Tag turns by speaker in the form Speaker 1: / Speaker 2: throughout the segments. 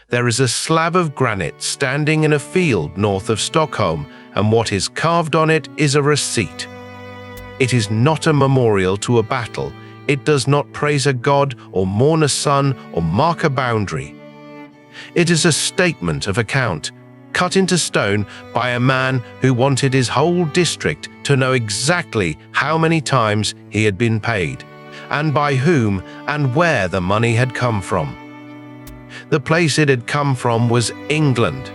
Speaker 1: There is a slab of granite standing in a field north of Stockholm, and what is carved on it is a receipt. It is not a memorial to a battle. It does not praise a god or mourn a son or mark a boundary. It is a statement of account, cut into stone by a man who wanted his whole district to know exactly how many times he had been paid, and by whom and where the money had come from. The place it had come from was England.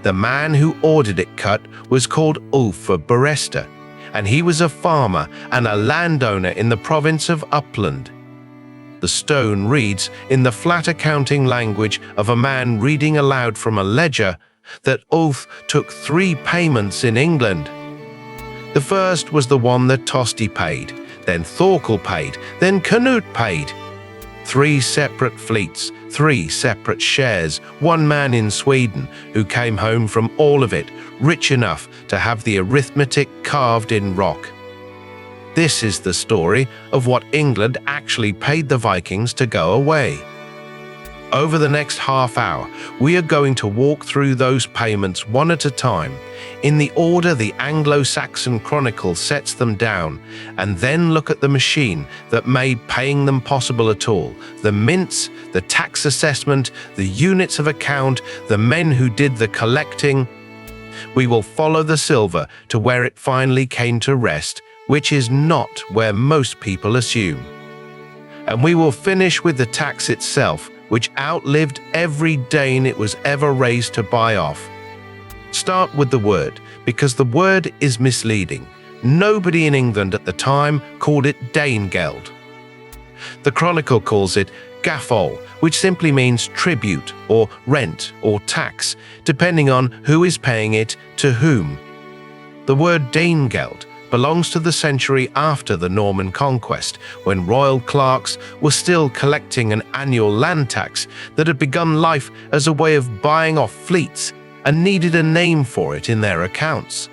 Speaker 1: The man who ordered it cut was called Ulf of Borresta, and he was a farmer and a landowner in the province of Uppland. The stone reads, in the flat accounting language of a man reading aloud from a ledger, that Ulf took 3 payments in England. The first was the one that Tosti paid, then Thorkell paid, then Cnut paid. 3 separate fleets, 3 separate shares, 1 man in Sweden who came home from all of it, rich enough to have the arithmetic carved in rock. This is the story of what England actually paid the Vikings to go away. Over the next half hour, we are going to walk through those payments one at a time, in the order the Anglo-Saxon Chronicle sets them down, and then look at the machine that made paying them possible at all, the mints, the tax assessment, the units of account, the men who did the collecting. We will follow the silver to where it finally came to rest, which is not where most people assume. And we will finish with the tax itself, which outlived every Dane it was ever raised to buy off. Start with the word, because the word is misleading. Nobody in England at the time called it Danegeld. The Chronicle calls it gaffol, which simply means tribute or rent or tax, depending on who is paying it to whom. The word Danegeld belongs to the century after the Norman conquest, when royal clerks were still collecting an annual land tax that had begun life as a way of buying off fleets and needed a name for it in their accounts.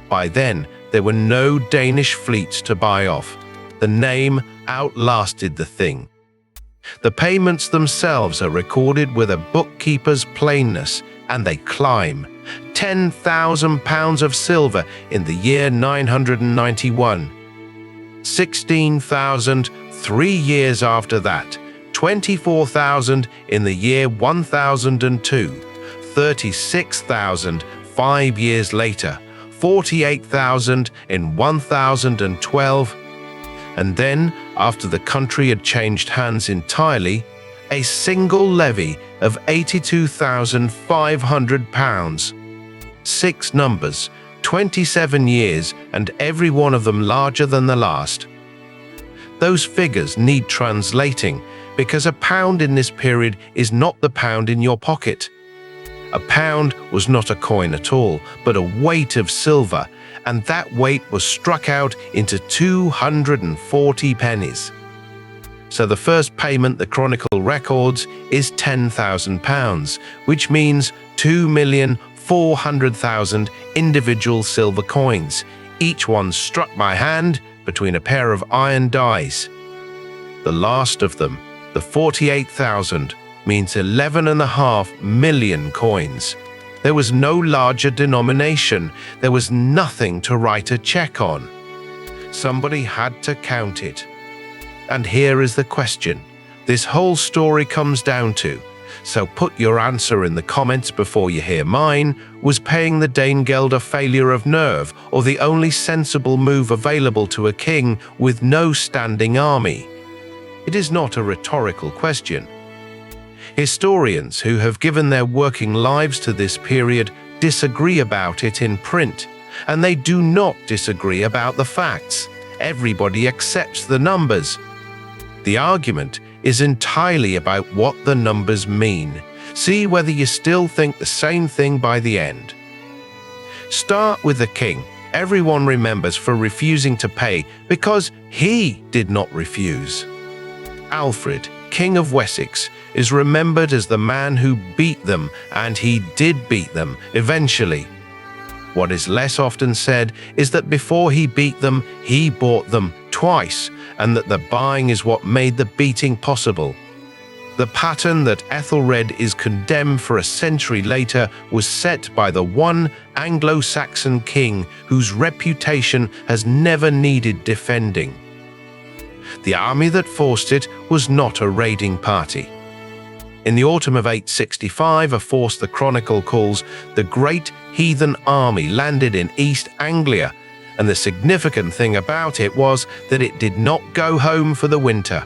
Speaker 1: By then, there were no Danish fleets to buy off. The name outlasted the thing. The payments themselves are recorded with a bookkeeper's plainness, and they climb. 10,000 pounds of silver in the year 991. 16,000 3 years after that. 24,000 in the year 1002. 36,000 5 years later. 48,000 in 1012. And then, after the country had changed hands entirely, a single levy of £82,500. 6 numbers, 27 years, and every one of them larger than the last. Those figures need translating, because a pound in this period is not the pound in your pocket. A pound was not a coin at all, but a weight of silver, and that weight was struck out into 240 pennies. So the first payment the Chronicle records is £10,000, which means 2,400,000 individual silver coins, each one struck by hand between a pair of iron dies. The last of them, the 48,000, means 11.5 million coins. There was no larger denomination. There was nothing to write a check on. Somebody had to count it. And here is the question this whole story comes down to, so put your answer in the comments before you hear mine. Was paying the Danegeld a failure of nerve, or the only sensible move available to a king with no standing army? It is not a rhetorical question. Historians who have given their working lives to this period disagree about it in print, and they do not disagree about the facts. Everybody accepts the numbers. The argument is entirely about what the numbers mean. See whether you still think the same thing by the end. Start with the king. Everyone remembers for refusing to pay because he did not refuse. Alfred, King of Wessex, is remembered as the man who beat them, and he did beat them eventually. What is less often said is that before he beat them, he bought them twice, and that the buying is what made the beating possible. The pattern that Ethelred is condemned for a century later was set by the one Anglo-Saxon king whose reputation has never needed defending. The army that forced it was not a raiding party. In the autumn of 865, a force the Chronicle calls the Great Heathen Army landed in East Anglia, and the significant thing about it was that it did not go home for the winter.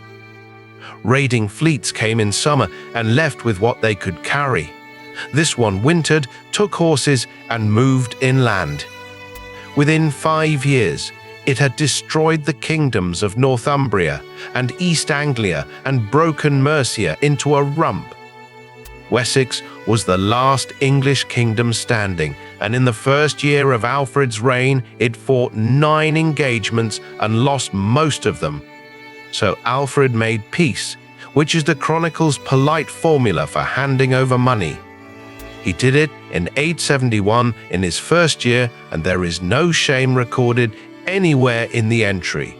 Speaker 1: Raiding fleets came in summer and left with what they could carry. This one wintered, took horses, and moved inland. Within 5 years, it had destroyed the kingdoms of Northumbria and East Anglia and broken Mercia into a rump. Wessex was the last English kingdom standing, and in the first year of Alfred's reign, it fought 9 engagements and lost most of them. So Alfred made peace, which is the Chronicle's polite formula for handing over money. He did it in 871 in his first year, and there is no shame recorded anywhere in the entry.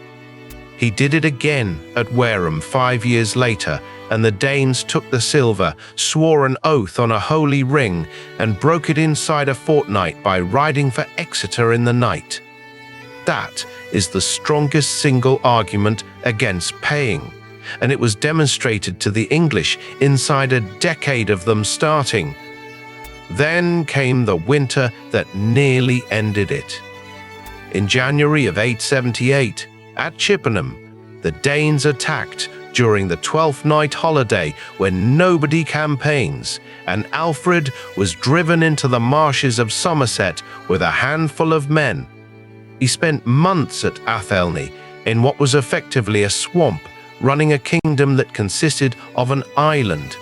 Speaker 1: He did it again at Wareham 5 years later, and the Danes took the silver, swore an oath on a holy ring, and broke it inside a fortnight by riding for Exeter in the night. That is the strongest single argument against paying, and it was demonstrated to the English inside a decade of them starting. Then came the winter that nearly ended it. In January of 878, at Chippenham, the Danes attacked during the 12th night holiday when nobody campaigns, and Alfred was driven into the marshes of Somerset with a handful of men. He spent months at Athelney, in what was effectively a swamp, running a kingdom that consisted of an island.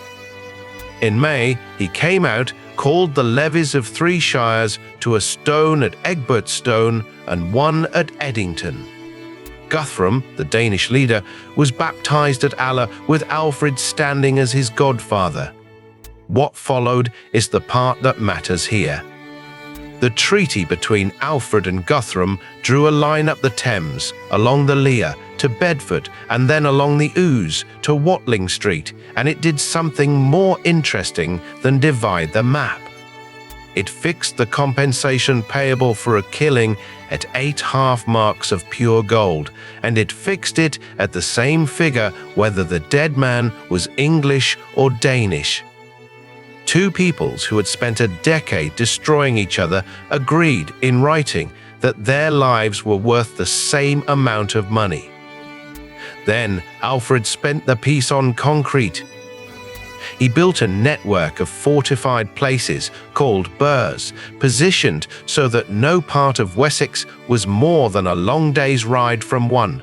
Speaker 1: In May, he came out, called the levies of 3 shires to a stone at Egbertstone and one at Eddington. Guthrum, the Danish leader, was baptized at Alla with Alfred standing as his godfather. What followed is the part that matters here. The treaty between Alfred and Guthrum drew a line up the Thames, along the Lea, to Bedford, and then along the Ouse to Watling Street, and it did something more interesting than divide the map. It fixed the compensation payable for a killing at 8 half marks of pure gold, and it fixed it at the same figure whether the dead man was English or Danish. 2 peoples who had spent a decade destroying each other agreed in writing that their lives were worth the same amount of money. Then Alfred spent the peace on concrete. He built a network of fortified places called burhs, positioned so that no part of Wessex was more than a long day's ride from one.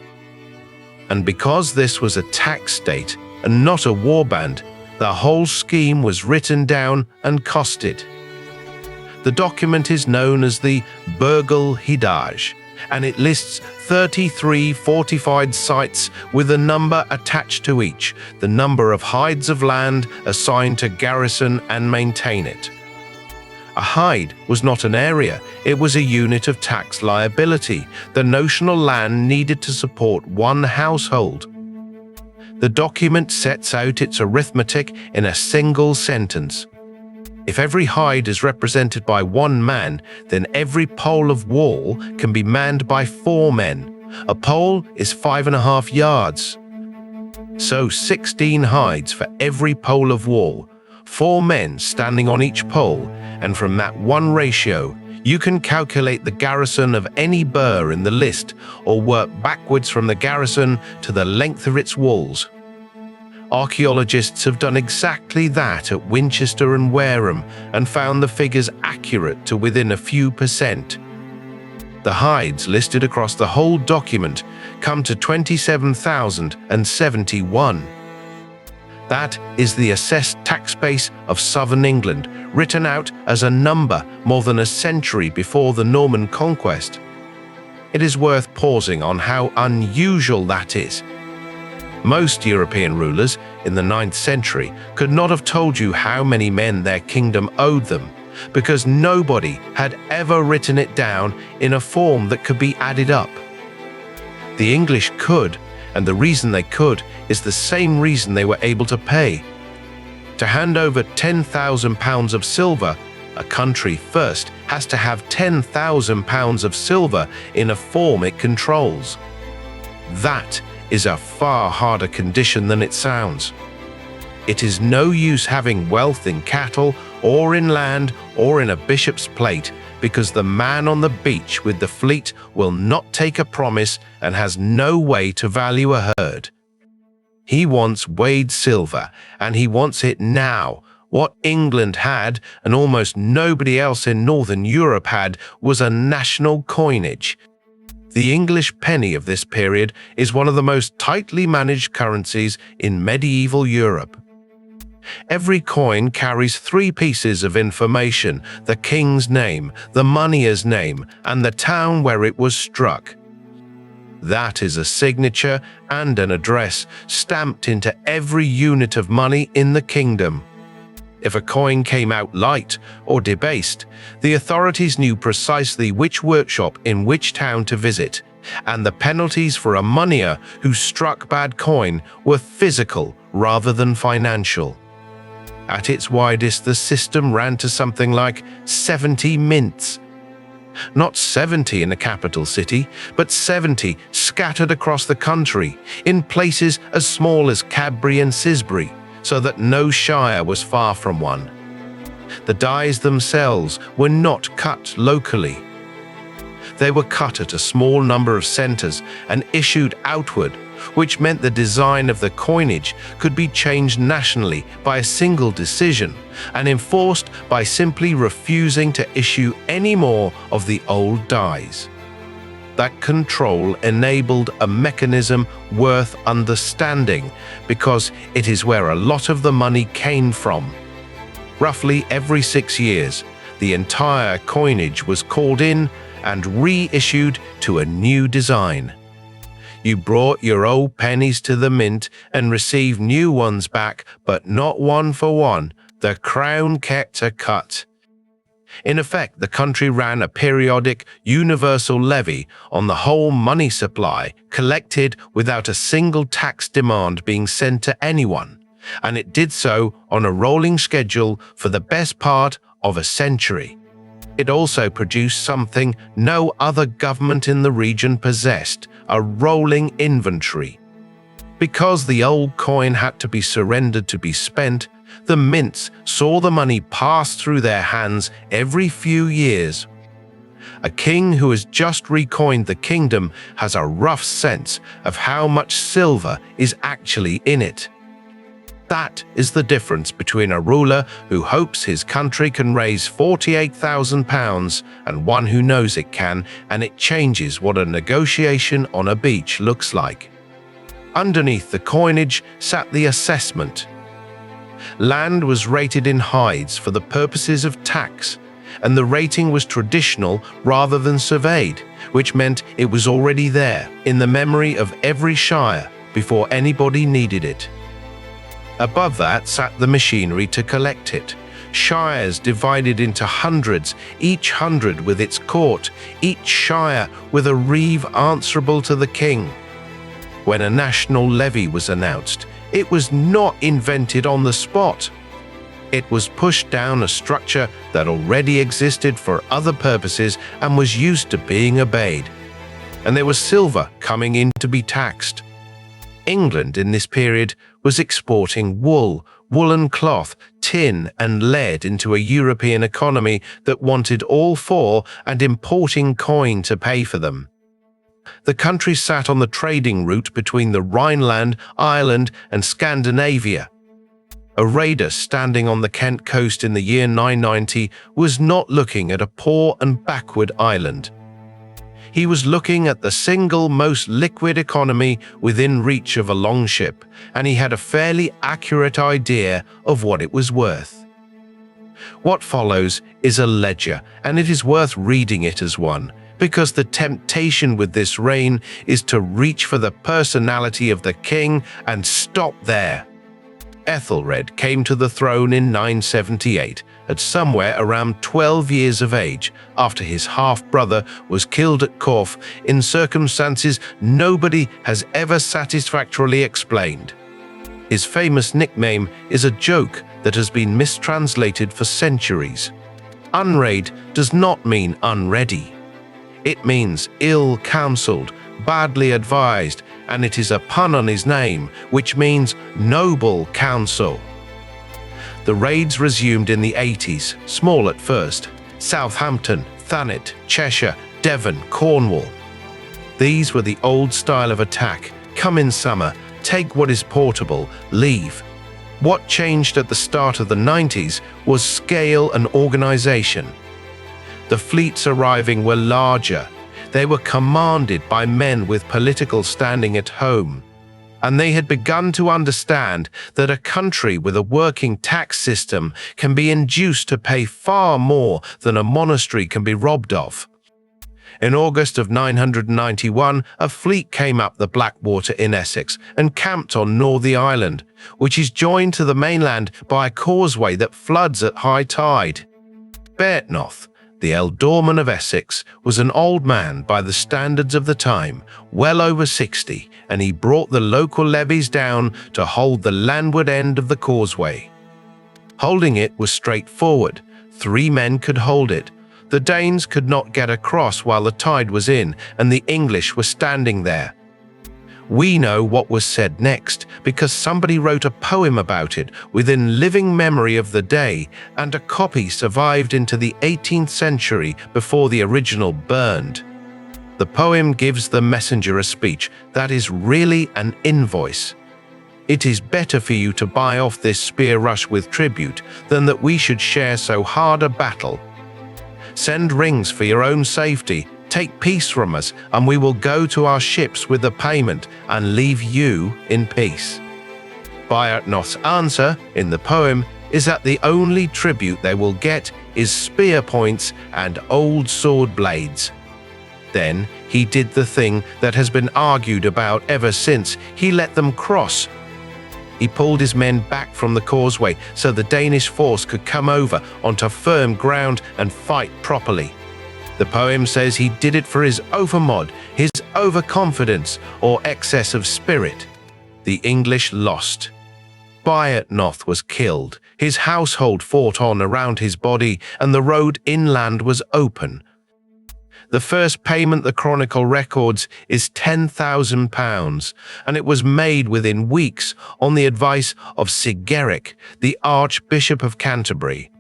Speaker 1: And because this was a tax state and not a warband, the whole scheme was written down and costed. The document is known as the Burgel Hidage, and it lists 33 fortified sites with a number attached to each, the number of hides of land assigned to garrison and maintain it. A hide was not an area, it was a unit of tax liability, the notional land needed to support one household. The document sets out its arithmetic in a single sentence. If every hide is represented by 1 man, then every pole of wall can be manned by 4 men. A pole is 5.5 yards. So 16 hides for every pole of wall, 4 men standing on each pole, and from that one ratio, you can calculate the garrison of any burh in the list or work backwards from the garrison to the length of its walls. Archaeologists have done exactly that at Winchester and Wareham and found the figures accurate to within a few percent. The hides listed across the whole document come to 27,071. That is the assessed tax base of southern England, written out as a number more than a century before the Norman conquest. It is worth pausing on how unusual that is. Most European rulers in the 9th century could not have told you how many men their kingdom owed them, because nobody had ever written it down in a form that could be added up. The English could, and the reason they could is the same reason they were able to pay, To hand over 10,000 pounds of silver, a country first has to have 10,000 pounds of silver in a form it controls. That is a far harder condition than it sounds. It is no use having wealth in cattle or in land or in a bishop's plate, because the man on the beach with the fleet will not take a promise and has no way to value a herd. He wants weighed silver, and he wants it now. What England had, and almost nobody else in Northern Europe had, was a national coinage. The English penny of this period is one of the most tightly managed currencies in medieval Europe. Every coin carries 3 pieces of information: the king's name, the moneyer's name, and the town where it was struck. That is a signature and an address stamped into every unit of money in the kingdom. If a coin came out light or debased, the authorities knew precisely which workshop in which town to visit, and the penalties for a moneyer who struck bad coin were physical rather than financial. At its widest, the system ran to something like 70 mints. Not 70 in a capital city, but 70 scattered across the country, in places as small as Cadbury and Sisbury, so that no shire was far from one. The dies themselves were not cut locally. They were cut at a small number of centres and issued outward, which meant the design of the coinage could be changed nationally by a single decision and enforced by simply refusing to issue any more of the old dies. That control enabled a mechanism worth understanding, because it is where a lot of the money came from. Roughly every 6 years, the entire coinage was called in and reissued to a new design. You brought your old pennies to the mint and received new ones back, but not one for one. The crown kept a cut. In effect, the country ran a periodic, universal levy on the whole money supply, collected without a single tax demand being sent to anyone, and it did so on a rolling schedule for the best part of a century. It also produced something no other government in the region possessed: a rolling inventory. Because the old coin had to be surrendered to be spent, the mints saw the money pass through their hands every few years. A king who has just recoined the kingdom has a rough sense of how much silver is actually in it. That is the difference between a ruler who hopes his country can raise 48,000 pounds and one who knows it can, and it changes what a negotiation on a beach looks like. Underneath the coinage sat the assessment. Land was rated in hides for the purposes of tax, and the rating was traditional rather than surveyed, which meant it was already there in the memory of every shire before anybody needed it. Above that sat the machinery to collect it. Shires divided into hundreds, each hundred with its court, each shire with a reeve answerable to the king. When a national levy was announced, it was not invented on the spot. It was pushed down a structure that already existed for other purposes and was used to being obeyed. And there was silver coming in to be taxed. England in this period was exporting wool, woolen cloth, tin and lead into a European economy that wanted all four and importing coin to pay for them. The country sat on the trading route between the Rhineland, Ireland and Scandinavia. A raider standing on the Kent coast in the year 990 was not looking at a poor and backward island. He was looking at the single most liquid economy within reach of a longship, and he had a fairly accurate idea of what it was worth. What follows is a ledger, and it is worth reading it as one, because the temptation with this reign is to reach for the personality of the king and stop there. Ethelred came to the throne in 978, at somewhere around 12 years of age, after his half-brother was killed at Corfe in circumstances nobody has ever satisfactorily explained. His famous nickname is a joke that has been mistranslated for centuries. Unread does not mean unready. It means ill-counseled, badly advised, and it is a pun on his name, which means noble counsel. The raids resumed in the 80s, small at first. Southampton, Thanet, Cheshire, Devon, Cornwall. These were the old style of attack. Come in summer, take what is portable, leave. What changed at the start of the 90s was scale and organization. The fleets arriving were larger. They were commanded by men with political standing at home. And they had begun to understand that a country with a working tax system can be induced to pay far more than a monastery can be robbed of. In August of 991, a fleet came up the Blackwater in Essex and camped on Northey Island, which is joined to the mainland by a causeway that floods at high tide. Beartnoth, the ealdorman of Essex, was an old man by the standards of the time, well over 60, and he brought the local levies down to hold the landward end of the causeway. Holding it was straightforward. 3 men could hold it. The Danes could not get across while the tide was in, and the English were standing there. We know what was said next because somebody wrote a poem about it within living memory of the day, and a copy survived into the 18th century before the original burned. The poem gives the messenger a speech that is really an invoice. It is better for you to buy off this spear rush with tribute than that we should share so hard a battle. Send rings for your own safety. Take peace from us, and we will go to our ships with the payment and leave you in peace. Beartnoth's answer in the poem is that the only tribute they will get is spear points and old sword blades. Then he did the thing that has been argued about ever since. He let them cross. He pulled his men back from the causeway so the Danish force could come over onto firm ground and fight properly. The poem says he did it for his overmod, his overconfidence, or excess of spirit. The English lost. Beartnoth was killed. His household fought on around his body, and the road inland was open. The first payment the Chronicle records is £10,000, and it was made within weeks on the advice of Sigeric, the Archbishop of Canterbury.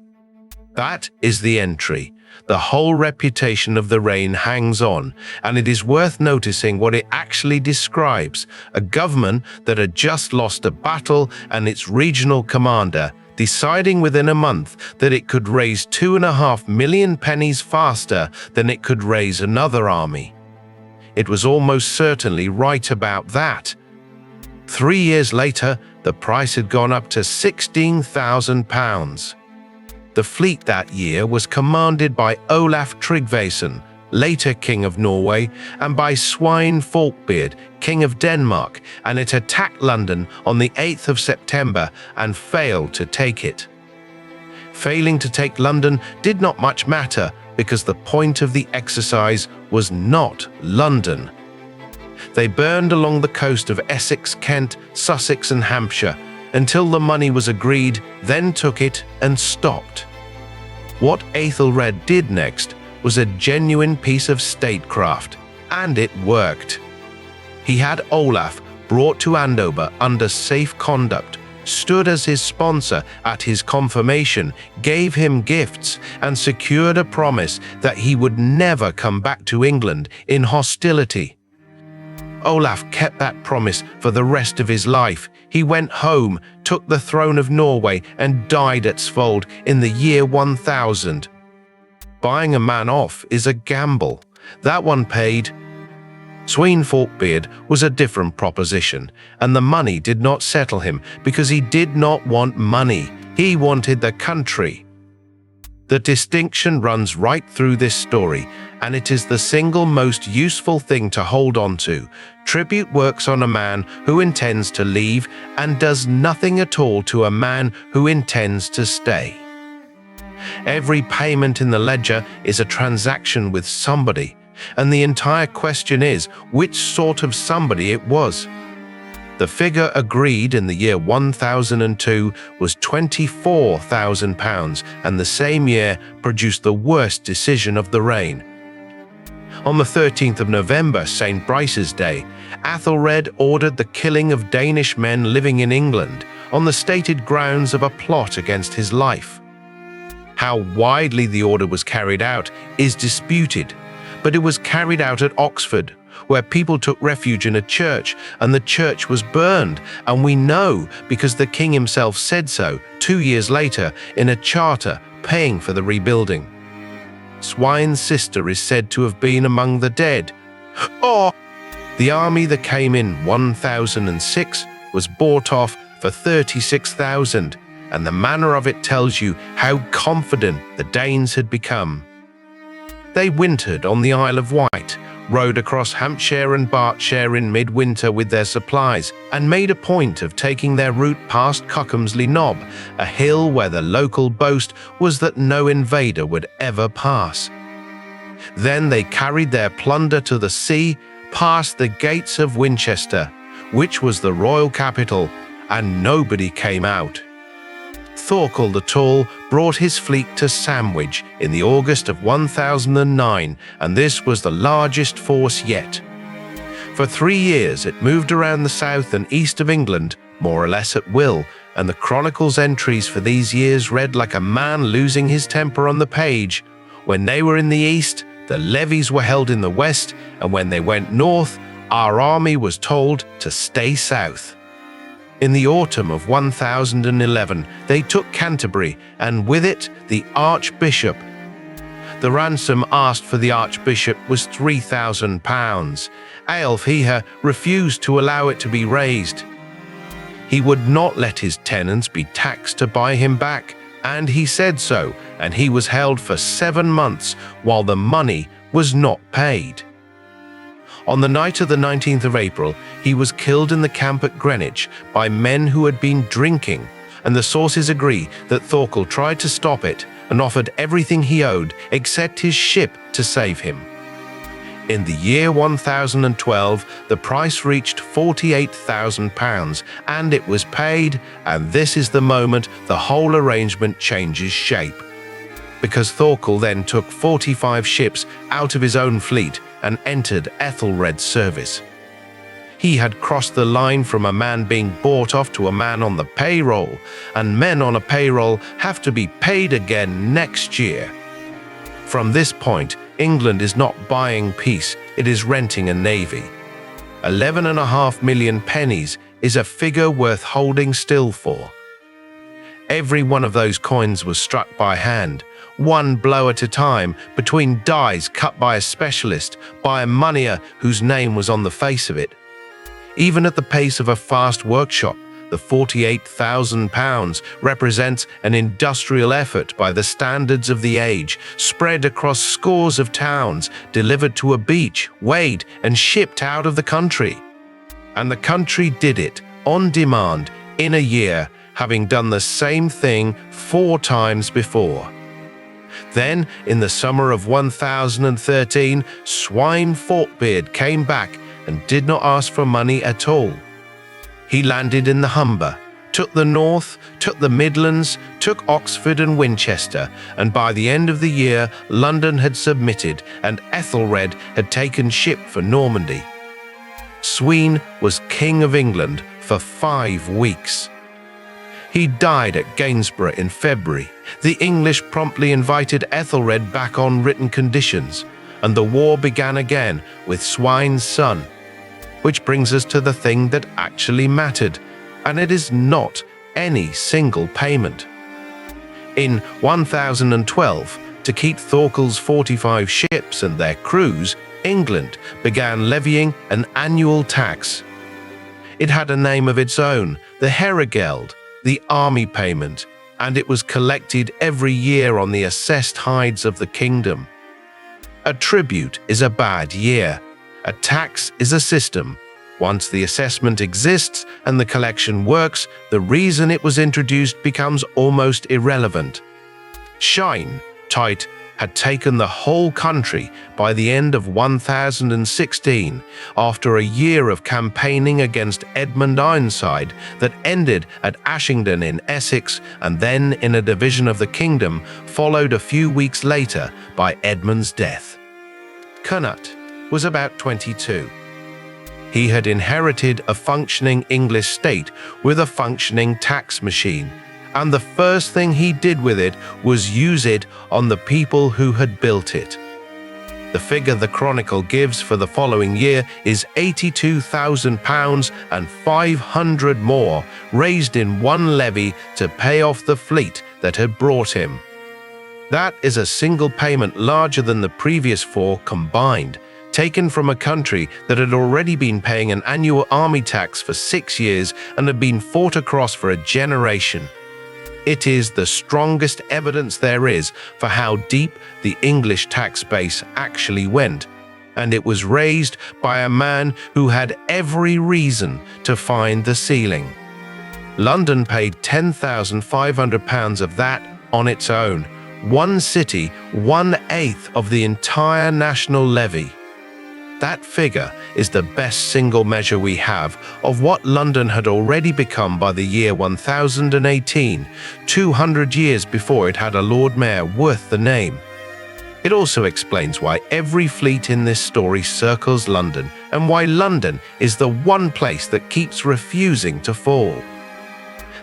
Speaker 1: That is the entry. The whole reputation of the reign hangs on, and it is worth noticing what it actually describes: a government that had just lost a battle and its regional commander deciding within a month that it could raise 2.5 million pennies faster than it could raise another army. It was almost certainly right about that. 3 years later, the price had gone up to £16,000. The fleet that year was commanded by Olaf Tryggvason, later King of Norway, and by Svein Forkbeard, King of Denmark, and it attacked London on the 8th of September and failed to take it. Failing to take London did not much matter because the point of the exercise was not London. They burned along the coast of Essex, Kent, Sussex, and Hampshire until the money was agreed, then took it and stopped. What Aethelred did next was a genuine piece of statecraft, and it worked. He had Olaf brought to Andover under safe conduct, stood as his sponsor at his confirmation, gave him gifts, and secured a promise that he would never come back to England in hostility. Olaf kept that promise for the rest of his life. He went home, took the throne of Norway, and died at Svold in the year 1000. Buying a man off is a gamble. That one paid. Svein Forkbeard was a different proposition, and the money did not settle him because he did not want money. He wanted the country. The distinction runs right through this story, and it is the single most useful thing to hold on to. Tribute works on a man who intends to leave and does nothing at all to a man who intends to stay. Every payment in the ledger is a transaction with somebody, and the entire question is which sort of somebody it was. The figure agreed in the year 1002 was £24,000, and the same year produced the worst decision of the reign. On the 13th of November, St. Brice's Day, Athelred ordered the killing of Danish men living in England on the stated grounds of a plot against his life. How widely the order was carried out is disputed, but it was carried out at Oxford, where people took refuge in a church, and the church was burned, and we know because the king himself said so 2 years later in a charter paying for the rebuilding. Swine's sister is said to have been among the dead. Oh! The army that came in 1006 was bought off for 36,000, and the manner of it tells you how confident the Danes had become. They wintered on the Isle of Wight, rode across Hampshire and Berkshire in midwinter with their supplies, and made a point of taking their route past Cochamsley Knob, a hill where the local boast was that no invader would ever pass. Then they carried their plunder to the sea, past the gates of Winchester, which was the royal capital, and nobody came out. Thorkell the Tall brought his fleet to Sandwich in the August of 1009, and this was the largest force yet. For 3 years it moved around the south and east of England, more or less at will, and the Chronicle's entries for these years read like a man losing his temper on the page. When they were in the east, the levies were held in the west, and when they went north, our army was told to stay south. In the autumn of 1011, they took Canterbury, and with it the archbishop. The ransom asked for the archbishop was £3,000. Aelfheah refused to allow it to be raised. He would not let his tenants be taxed to buy him back, and he said so, and he was held for 7 months while the money was not paid. On the night of the 19th of April, he was killed in the camp at Greenwich by men who had been drinking, and the sources agree that Thorkell tried to stop it and offered everything he owed except his ship to save him. In the year 1012, the price reached £48,000, and it was paid, and this is the moment the whole arrangement changes shape. Because Thorkell then took 45 ships out of his own fleet and entered Ethelred's service. He had crossed the line from a man being bought off to a man on the payroll, and men on a payroll have to be paid again next year. From this point, England is not buying peace, it is renting a navy. 11.5 million pennies is a figure worth holding still for. Every one of those coins was struck by hand, one blow at a time, between dies cut by a specialist, by a moneyer whose name was on the face of it. Even at the pace of a fast workshop, the £48,000 represents an industrial effort by the standards of the age, spread across scores of towns, delivered to a beach, weighed and shipped out of the country. And the country did it, on demand, in a year, having done the same thing 4 times before. Then, in the summer of 1013, Swine Forkbeard came back and did not ask for money at all. He landed in the Humber, took the north, took the Midlands, took Oxford and Winchester, and by the end of the year, London had submitted and Ethelred had taken ship for Normandy. Swine was King of England for 5 weeks. He died at Gainsborough in February. The English promptly invited Ethelred back on written conditions, and the war began again with Swine's son. Which brings us to the thing that actually mattered, and it is not any single payment. In 1012, to keep Thorkell's 45 ships and their crews, England began levying an annual tax. It had a name of its own, the Herregeld, the army payment, and it was collected every year on the assessed hides of the kingdom. A tribute is a bad year. A tax is a system. Once the assessment exists and the collection works, the reason it was introduced becomes almost irrelevant. Shine, tight, had taken the whole country by the end of 1016, after a year of campaigning against Edmund Ironside that ended at Ashington in Essex, and then in a division of the kingdom followed a few weeks later by Edmund's death. Cnut was about 22. He had inherited a functioning English state with a functioning tax machine, and the first thing he did with it was use it on the people who had built it. The figure the Chronicle gives for the following year is £82,000 and 500 more, raised in one levy to pay off the fleet that had brought him. That is a single payment larger than the previous four combined, taken from a country that had already been paying an annual army tax for 6 years and had been fought across for a generation. It is the strongest evidence there is for how deep the English tax base actually went, and it was raised by a man who had every reason to find the ceiling. London paid £10,500 of that on its own, one city 1/8 of the entire national levy. That figure is the best single measure we have of what London had already become by the year 1018, 200 years before it had a Lord Mayor worth the name. It also explains why every fleet in this story circles London, and why London is the one place that keeps refusing to fall.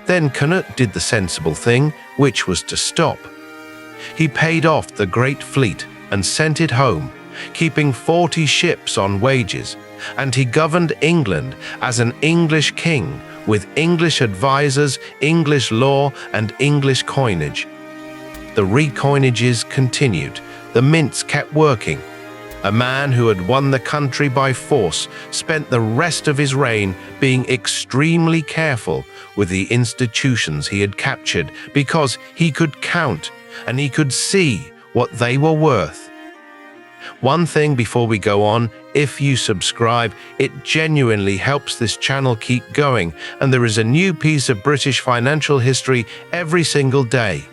Speaker 1: Then Cnut did the sensible thing, which was to stop. He paid off the great fleet and sent it home, keeping 40 ships on wages, and he governed England as an English king with English advisors, English law, and English coinage. The recoinages continued. The mints kept working. A man who had won the country by force spent the rest of his reign being extremely careful with the institutions he had captured, because he could count and he could see what they were worth. One thing before we go on: if you subscribe, it genuinely helps this channel keep going, and there is a new piece of British financial history every single day.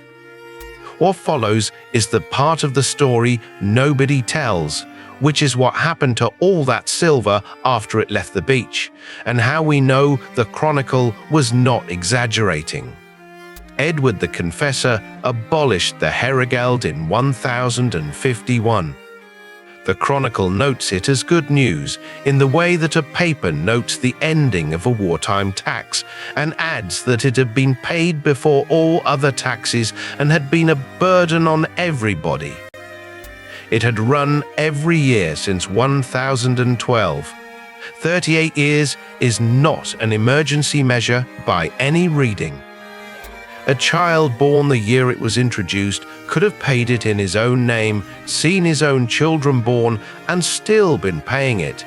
Speaker 1: What follows is the part of the story nobody tells, which is what happened to all that silver after it left the beach, and how we know the Chronicle was not exaggerating. Edward the Confessor abolished the herregeld in 1051. The Chronicle notes it as good news in the way that a paper notes the ending of a wartime tax, and adds that it had been paid before all other taxes and had been a burden on everybody. It had run every year since 1012. 38 years is not an emergency measure by any reading. A child born the year it was introduced could have paid it in his own name, seen his own children born, and still been paying it.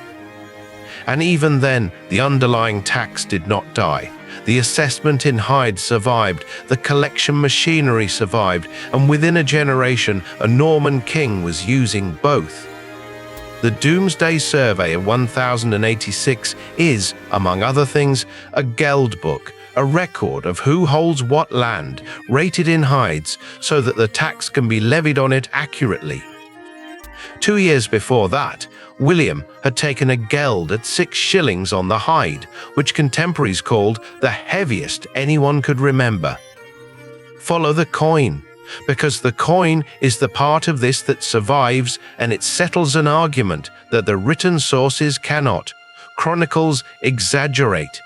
Speaker 1: And even then, the underlying tax did not die. The assessment in hide survived, the collection machinery survived, and within a generation, a Norman king was using both. The Domesday Survey of 1086 is, among other things, a geld book, a record of who holds what land, rated in hides, so that the tax can be levied on it accurately. 2 years before that, William had taken a geld at 6 shillings on the hide, which contemporaries called the heaviest anyone could remember. Follow the coin, because the coin is the part of this that survives, and it settles an argument that the written sources cannot. Chronicles exaggerate.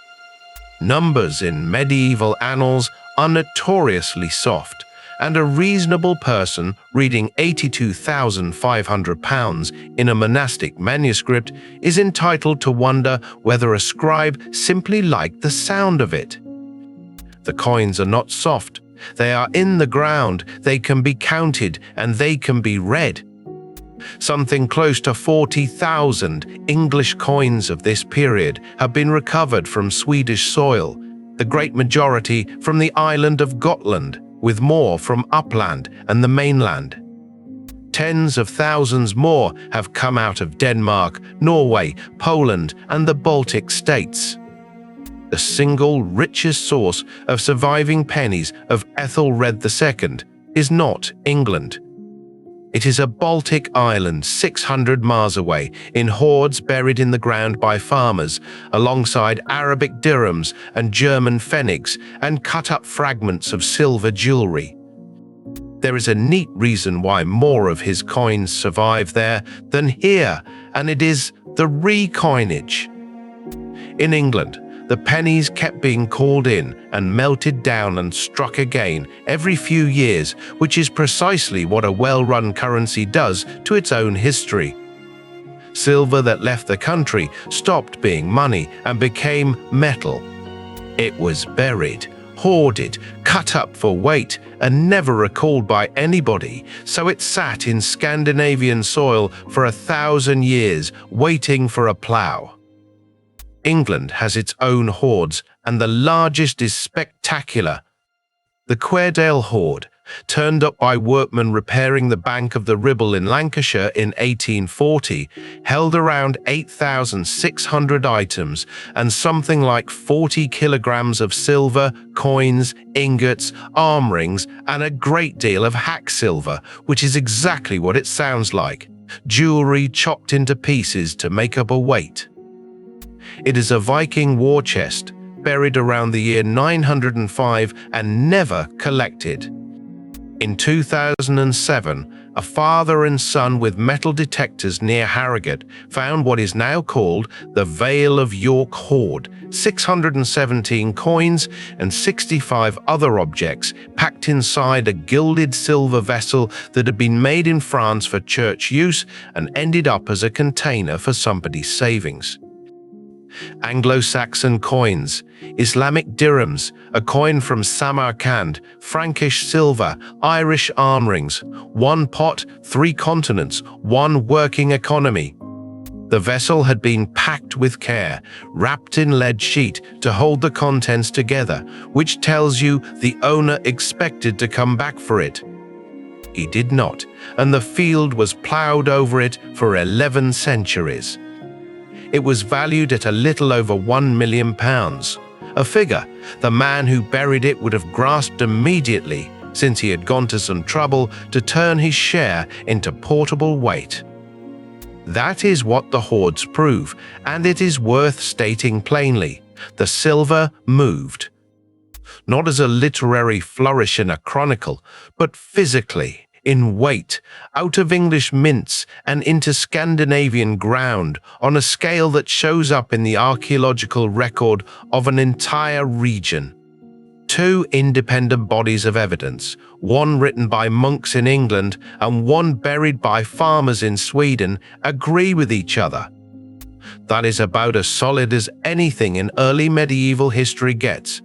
Speaker 1: Numbers in medieval annals are notoriously soft, and a reasonable person reading £82,500 in a monastic manuscript is entitled to wonder whether a scribe simply liked the sound of it. The coins are not soft. They are in the ground, they can be counted, and they can be read. Something close to 40,000 English coins of this period have been recovered from Swedish soil, the great majority from the island of Gotland, with more from Uppland and the mainland. Tens of thousands more have come out of Denmark, Norway, Poland, and the Baltic states. The single richest source of surviving pennies of Ethelred II is not England. It is a Baltic island 600 miles away, in hoards buried in the ground by farmers, alongside Arabic dirhams and German pfennigs and cut-up fragments of silver jewelry. There is a neat reason why more of his coins survive there than here, and it is the recoinage. In England, the pennies kept being called in and melted down and struck again every few years, which is precisely what a well-run currency does to its own history. Silver that left the country stopped being money and became metal. It was buried, hoarded, cut up for weight, and never recalled by anybody, so it sat in Scandinavian soil for 1,000 years, waiting for a plough. England has its own hoards, and the largest is spectacular. The Quairdale hoard, turned up by workmen repairing the bank of the Ribble in Lancashire in 1840, held around 8,600 items and something like 40 kilograms of silver, coins, ingots, arm rings, and a great deal of hack silver, which is exactly what it sounds like, jewelry chopped into pieces to make up a weight. It is a Viking war chest, buried around the year 905 and never collected. In 2007, a father and son with metal detectors near Harrogate found what is now called the Vale of York hoard, 617 coins and 65 other objects packed inside a gilded silver vessel that had been made in France for church use and ended up as a container for somebody's savings. Anglo-Saxon coins, Islamic dirhams, a coin from Samarkand, Frankish silver, Irish arm rings, one pot, 3 continents, one working economy. The vessel had been packed with care, wrapped in lead sheet to hold the contents together, which tells you the owner expected to come back for it. He did not, and the field was ploughed over it for 11 centuries. It was valued at a little over £1 million, a figure the man who buried it would have grasped immediately, since he had gone to some trouble to turn his share into portable weight. That is what the hoards prove, and it is worth stating plainly. The silver moved. Not as a literary flourish in a chronicle, but physically, in weight, out of English mints and into Scandinavian ground on a scale that shows up in the archaeological record of an entire region. 2 independent bodies of evidence, one written by monks in England and one buried by farmers in Sweden, agree with each other. That is about as solid as anything in early medieval history gets.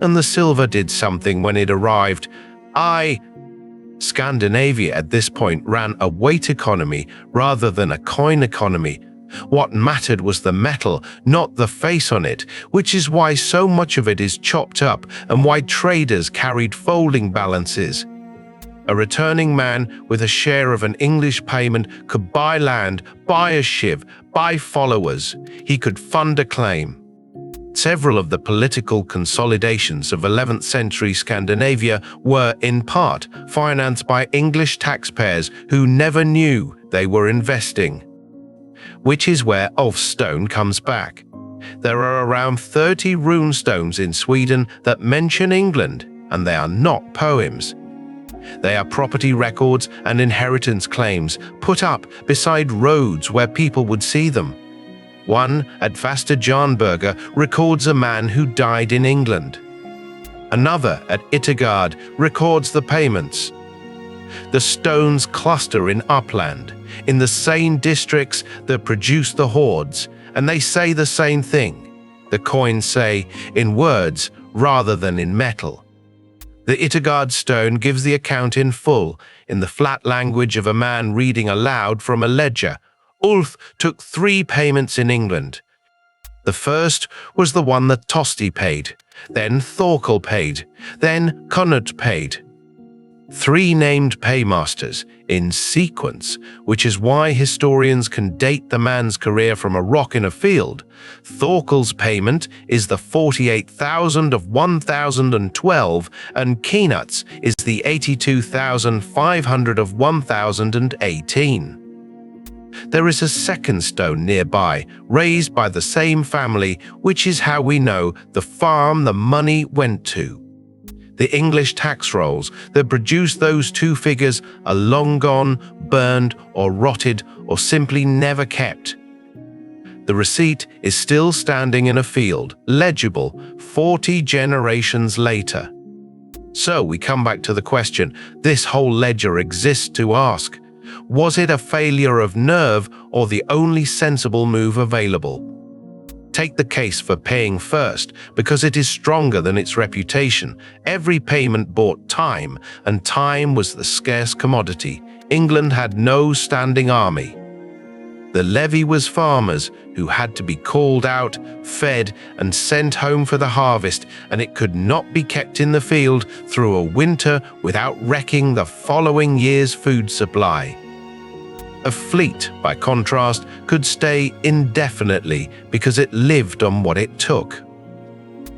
Speaker 1: And the silver did something when it arrived. Scandinavia at this point ran a weight economy rather than a coin economy. What mattered was the metal, not the face on it, which is why so much of it is chopped up and why traders carried folding balances. A returning man with a share of an English payment could buy land, buy a shiv, buy followers. He could fund a claim. Several of the political consolidations of 11th century Scandinavia were, in part, financed by English taxpayers who never knew they were investing. Which is where Ulf's stone comes back. There are around 30 rune stones in Sweden that mention England, and they are not poems. They are property records and inheritance claims put up beside roads where people would see them. One at Vasta Jarnberga records a man who died in England. Another at Yttergård records the payments. The stones cluster in Uppland, in the same districts that produce the hoards, and they say the same thing. The coins say in words rather than in metal. The Yttergård stone gives the account in full, in the flat language of a man reading aloud from a ledger. Ulf took 3 payments in England. The first was the one that Tosti paid, then Thorkell paid, then Cnut paid. 3 named paymasters in sequence, which is why historians can date the man's career from a rock in a field. Thorkell's payment is the 48,000 of 1012, and Cnut's is the 82,500 of 1018. There is a second stone nearby, raised by the same family, which is how we know the farm the money went to. The English tax rolls that produce those 2 figures are long gone, burned, or rotted, or simply never kept. The receipt is still standing in a field, legible 40 generations later. So we come back to the question this whole ledger exists to ask: was it a failure of nerve or the only sensible move available? Take the case for paying first, because it is stronger than its reputation. Every payment bought time, and time was the scarce commodity. England had no standing army. The levy was farmers who had to be called out, fed, and sent home for the harvest, and it could not be kept in the field through a winter without wrecking the following year's food supply. A fleet, by contrast, could stay indefinitely because it lived on what it took.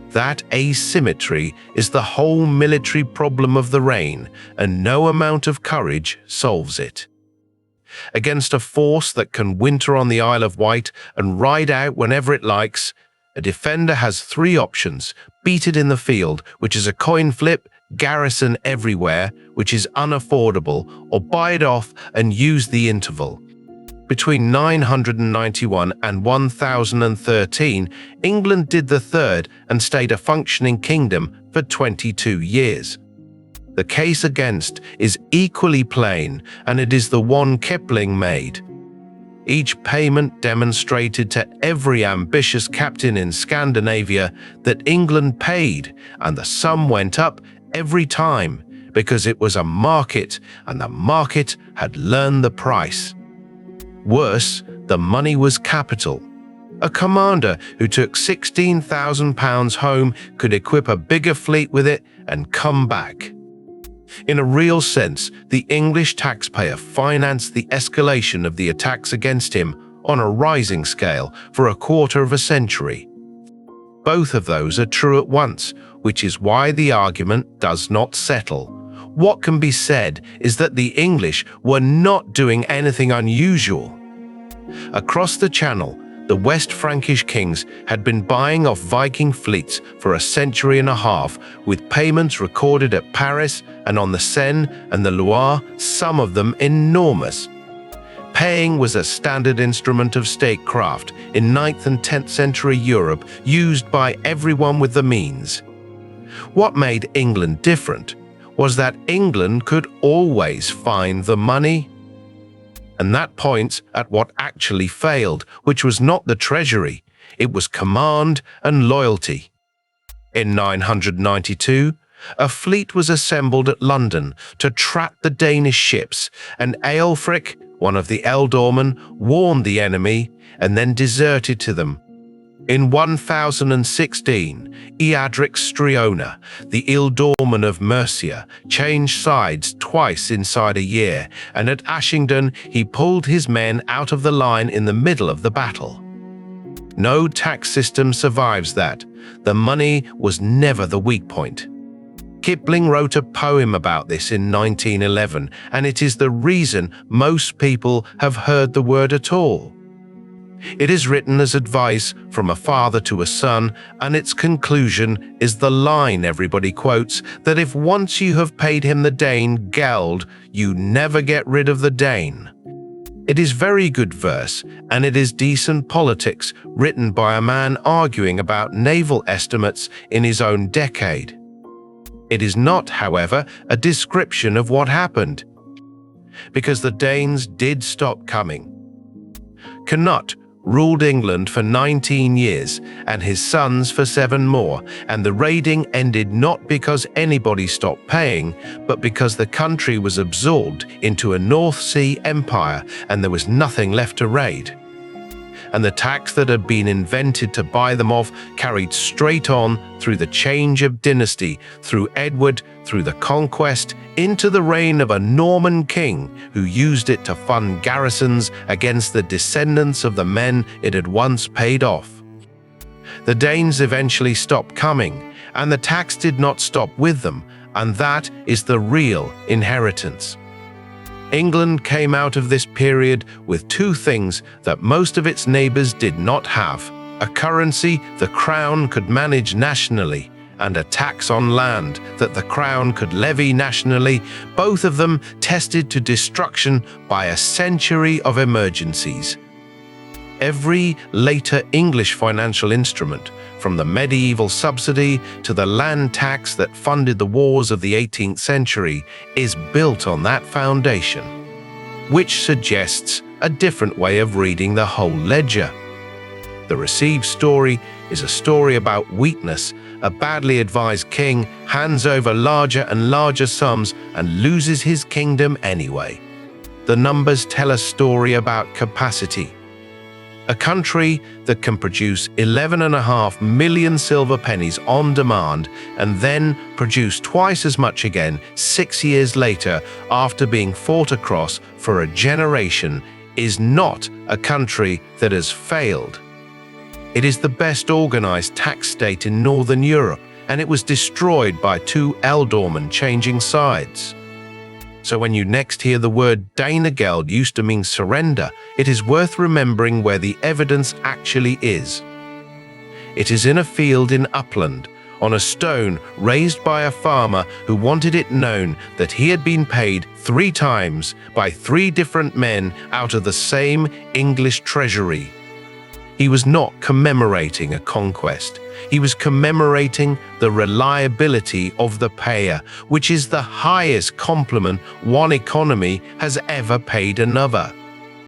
Speaker 1: That asymmetry is the whole military problem of the reign, and no amount of courage solves it. Against a force that can winter on the Isle of Wight and ride out whenever it likes, a defender has 3 options: beat it in the field, which is a coin flip, garrison everywhere, which is unaffordable, or buy it off and use the interval. Between 991 and 1013, England did the third and stayed a functioning kingdom for 22 years. The case against is equally plain, and it is the one Kipling made. Each payment demonstrated to every ambitious captain in Scandinavia that England paid, and the sum went up every time, because it was a market, and the market had learned the price. Worse, the money was capital. A commander who took £16,000 home could equip a bigger fleet with it and come back. In a real sense, the English taxpayer financed the escalation of the attacks against him on a rising scale for a quarter of a century. Both of those are true at once, which is why the argument does not settle. What can be said is that the English were not doing anything unusual. Across the Channel, the West Frankish kings had been buying off Viking fleets for a century and a half, with payments recorded at Paris and on the Seine and the Loire, some of them enormous. Paying was a standard instrument of statecraft in 9th and 10th century Europe, used by everyone with the means. What made England different was that England could always find the money. And that points at what actually failed, which was not the treasury, it was command and loyalty. In 992, a fleet was assembled at London to trap the Danish ships, and Alfred, one of the ealdormen, warned the enemy and then deserted to them. In 1016, Eadric Striona, the ealdorman of Mercia, changed sides twice inside a year, and at Ashington he pulled his men out of the line in the middle of the battle. No tax system survives that. The money was never the weak point. Kipling wrote a poem about this in 1911, and it is the reason most people have heard the word at all. It is written as advice from a father to a son, and its conclusion is the line everybody quotes, that if once you have paid him the Dane geld, you never get rid of the Dane. It is very good verse, and it is decent politics, written by a man arguing about naval estimates in his own decade. It is not, however, a description of what happened, because the Danes did stop coming. Cnut ruled England for 19 years, and his sons for 7 more, and the raiding ended not because anybody stopped paying, but because the country was absorbed into a North Sea empire and there was nothing left to raid. and the tax that had been invented to buy them off carried straight on through the change of dynasty, through Edward, through the conquest, into the reign of a Norman king who used it to fund garrisons against the descendants of the men it had once paid off. The Danes eventually stopped coming, and the tax did not stop with them, and that is the real inheritance. England came out of this period with two things that most of its neighbors did not have: a currency the crown could manage nationally, and a tax on land that the crown could levy nationally, both of them tested to destruction by a century of emergencies. Every later English financial instrument, from the medieval subsidy to the land tax that funded the wars of the 18th century, is built on that foundation, which suggests a different way of reading the whole ledger. The received story is a story about weakness. A badly advised king hands over larger and larger sums and loses his kingdom anyway. The numbers tell a story about capacity. A country that can produce 11.5 million silver pennies on demand and then produce twice as much again 6 years later after being fought across for a generation is not a country that has failed. It is the best organized tax state in Northern Europe, and it was destroyed by two ealdormen changing sides. So when you next hear the word Danegeld used to mean surrender, it is worth remembering where the evidence actually is. It is in a field in Uppland, on a stone raised by a farmer who wanted it known that he had been paid 3 times by 3 different men out of the same English treasury. He was not commemorating a conquest. He was commemorating the reliability of the payer, which is the highest compliment one economy has ever paid another.